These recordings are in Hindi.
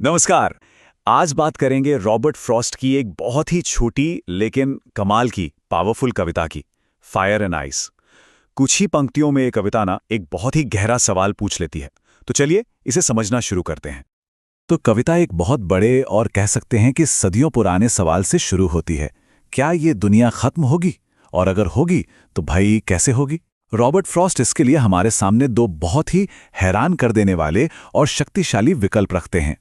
नमस्कार। आज बात करेंगे रॉबर्ट फ्रॉस्ट की एक बहुत ही छोटी लेकिन कमाल की पावरफुल कविता की, फायर एंड आइस। कुछ ही पंक्तियों में ये कविता ना एक बहुत ही गहरा सवाल पूछ लेती है। तो चलिए इसे समझना शुरू करते हैं। तो कविता एक बहुत बड़े और कह सकते हैं कि सदियों पुराने सवाल से शुरू होती है। क्या ये दुनिया खत्म होगी? और अगर होगी तो भाई कैसे होगी? रॉबर्ट फ्रॉस्ट इसके लिए हमारे सामने दो बहुत ही हैरान कर देने वाले और शक्तिशाली विकल्प रखते हैं।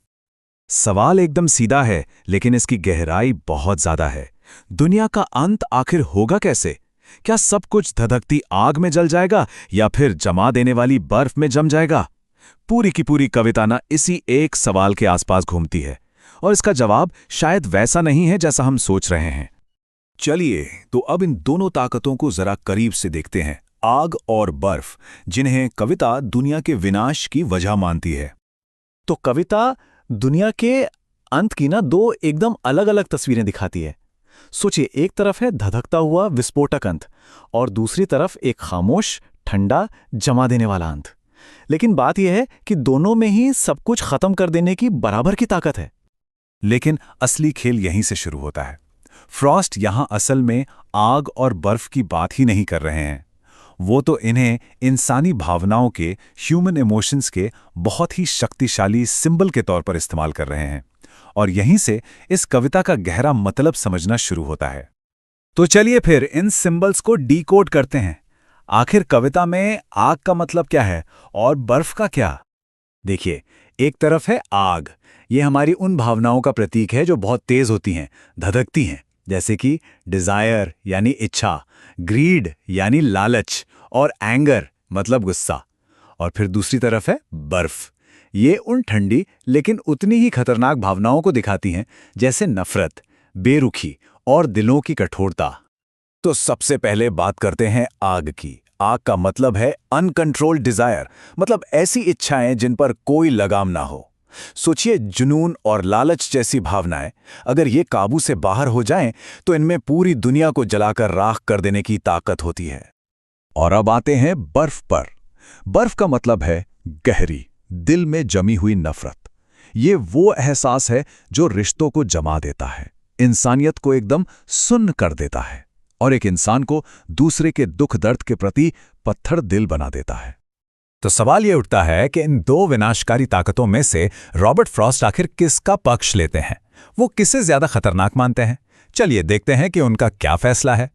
सवाल एकदम सीधा है, लेकिन इसकी गहराई बहुत ज्यादा है। दुनिया का अंत आखिर होगा कैसे? क्या सब कुछ धधकती आग में जल जाएगा या फिर जमा देने वाली बर्फ में जम जाएगा? पूरी की पूरी कविता ना इसी एक सवाल के आसपास घूमती है, और इसका जवाब शायद वैसा नहीं है जैसा हम सोच रहे हैं। चलिए तो अब इन दोनों ताकतों को जरा करीब से देखते हैं, आग और बर्फ, जिन्हें कविता दुनिया के विनाश की वजह मानती है। तो कविता दुनिया के अंत की ना दो एकदम अलग अलग तस्वीरें दिखाती है। सोचिए, एक तरफ है धधकता हुआ विस्फोटक अंत और दूसरी तरफ एक खामोश, ठंडा, जमा देने वाला अंत। लेकिन बात यह है कि दोनों में ही सब कुछ खत्म कर देने की बराबर की ताकत है। लेकिन असली खेल यहीं से शुरू होता है। फ्रॉस्ट यहां असल में आग और बर्फ की बात ही नहीं कर रहे हैं। वो तो इन्हें इंसानी भावनाओं के, ह्यूमन इमोशंस के बहुत ही शक्तिशाली सिंबल के तौर पर इस्तेमाल कर रहे हैं। और यहीं से इस कविता का गहरा मतलब समझना शुरू होता है। तो चलिए फिर इन सिंबल्स को डीकोड करते हैं। आखिर कविता में आग का मतलब क्या है और बर्फ का क्या? देखिए, एक तरफ है आग। ये हमारी उन भावनाओं का प्रतीक है जो बहुत तेज होती हैं, धधकती हैं, जैसे कि डिजायर यानी इच्छा, ग्रीड यानी लालच, और एंगर मतलब गुस्सा। और फिर दूसरी तरफ है बर्फ। ये उन ठंडी लेकिन उतनी ही खतरनाक भावनाओं को दिखाती हैं, जैसे नफरत, बेरुखी और दिलों की कठोरता। तो सबसे पहले बात करते हैं आग की। आग का मतलब है अनकंट्रोल्ड डिजायर, मतलब ऐसी इच्छाएं जिन पर कोई लगाम ना हो। सोचिए, जुनून और लालच जैसी भावनाएं अगर ये काबू से बाहर हो जाएं, तो इनमें पूरी दुनिया को जलाकर राख कर देने की ताकत होती है। और अब आते हैं बर्फ पर। बर्फ का मतलब है गहरी, दिल में जमी हुई नफरत। ये वो एहसास है जो रिश्तों को जमा देता है, इंसानियत को एकदम सुन्न कर देता है, और एक इंसान को दूसरे के दुख दर्द के प्रति पत्थर दिल बना देता है। तो सवाल ये उठता है कि इन दो विनाशकारी ताकतों में से रॉबर्ट फ्रॉस्ट आखिर किसका पक्ष लेते हैं? वो किसे ज्यादा खतरनाक मानते हैं? चलिए देखते हैं कि उनका क्या फैसला है।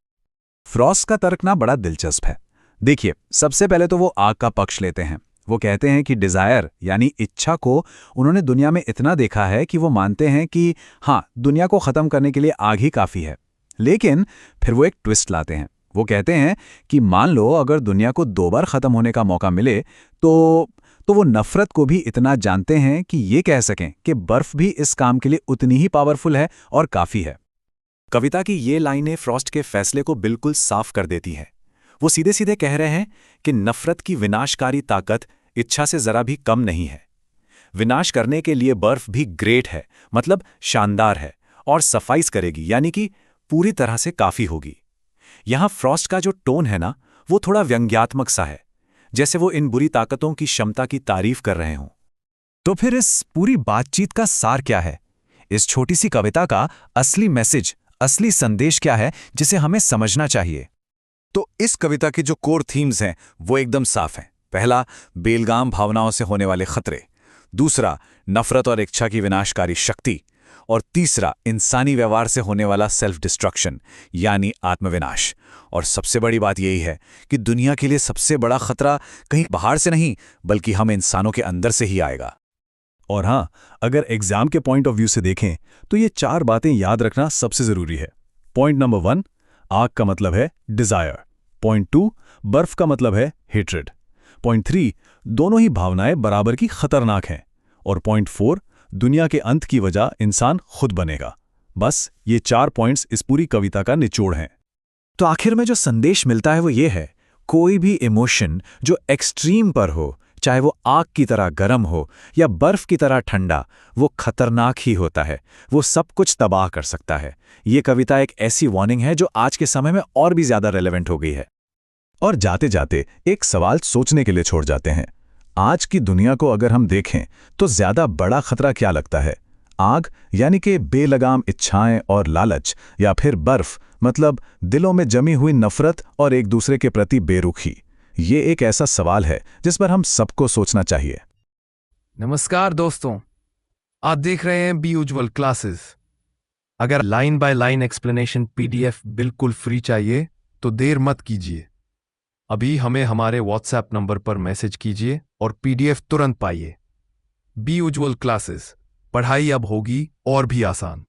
फ्रॉस्ट का तर्क ना बड़ा दिलचस्प है। देखिए, सबसे पहले तो वो आग का पक्ष लेते हैं। वो कहते हैं कि डिजायर यानी इच्छा को उन्होंने दुनिया में इतना देखा है कि वो मानते हैं कि हाँ, दुनिया को खत्म करने के लिए आग ही काफी है। लेकिन फिर वो एक ट्विस्ट लाते हैं। वो कहते हैं कि मान लो अगर दुनिया को 2 बार खत्म होने का मौका मिले तो वो नफरत को भी इतना जानते हैं कि ये कह सकें कि बर्फ भी इस काम के लिए उतनी ही पावरफुल है और काफी है। कविता की ये लाइनें फ्रॉस्ट के फैसले को बिल्कुल साफ कर देती हैं। वो सीधे सीधे कह रहे हैं कि नफरत की विनाशकारी ताकत इच्छा से जरा भी कम नहीं है। विनाश करने के लिए बर्फ भी ग्रेट है, मतलब शानदार है, और सफाइस करेगी, यानी कि पूरी तरह से काफी होगी। यहां फ्रॉस्ट का जो टोन है ना, वो थोड़ा व्यंग्यात्मक सा है, जैसे वो इन बुरी ताकतों की क्षमता की तारीफ कर रहे हों। तो फिर इस पूरी बातचीत का सार क्या है? इस छोटी सी कविता का असली मैसेज, असली संदेश क्या है जिसे हमें समझना चाहिए? तो इस कविता के जो कोर थीम्स हैं वो एकदम साफ हैं। पहला, बेलगाम भावनाओं से होने वाले खतरे। दूसरा, नफरत और इच्छा की विनाशकारी शक्ति। और तीसरा, इंसानी व्यवहार से होने वाला सेल्फ डिस्ट्रक्शन यानी आत्मविनाश। और सबसे बड़ी बात यही है कि दुनिया के लिए सबसे बड़ा खतरा कहीं बाहर से नहीं, बल्कि हम इंसानों के अंदर से ही आएगा। और हाँ, अगर एग्जाम के पॉइंट ऑफ व्यू से देखें तो ये 4 बातें याद रखना सबसे जरूरी है। पॉइंट नंबर 1, आग का मतलब है डिजायर। पॉइंट 2, बर्फ का मतलब है हेट्रेड। पॉइंट 3, दोनों ही भावनाएं बराबर की खतरनाक हैं। और पॉइंट 4, दुनिया के अंत की वजह इंसान खुद बनेगा। बस ये 4 पॉइंट्स इस पूरी कविता का निचोड़ हैं। तो आखिर में जो संदेश मिलता है वो ये है, कोई भी इमोशन जो एक्सट्रीम पर हो, चाहे वो आग की तरह गर्म हो या बर्फ की तरह ठंडा, वो खतरनाक ही होता है। वो सब कुछ तबाह कर सकता है। ये कविता एक ऐसी वार्निंग है जो आज के समय में और भी ज्यादा रेलेवेंट हो गई है। और जाते जाते एक सवाल सोचने के लिए छोड़ जाते हैं। आज की दुनिया को अगर हम देखें तो ज्यादा बड़ा खतरा क्या लगता है? आग यानी कि बेलगाम इच्छाएं और लालच, या फिर बर्फ मतलब दिलों में जमी हुई नफरत और एक दूसरे के प्रति बेरुखी? ये एक ऐसा सवाल है जिस पर हम सबको सोचना चाहिए। नमस्कार दोस्तों, आप देख रहे हैं बी उज्ज्वल क्लासेस। अगर line by line explanation PDF बिल्कुल फ्री चाहिए तो देर मत कीजिए, अभी हमें हमारे व्हाट्सएप नंबर पर मैसेज कीजिए और पीडीएफ तुरंत पाइए। बी उज्ज्वल क्लासेस, पढ़ाई अब होगी और भी आसान।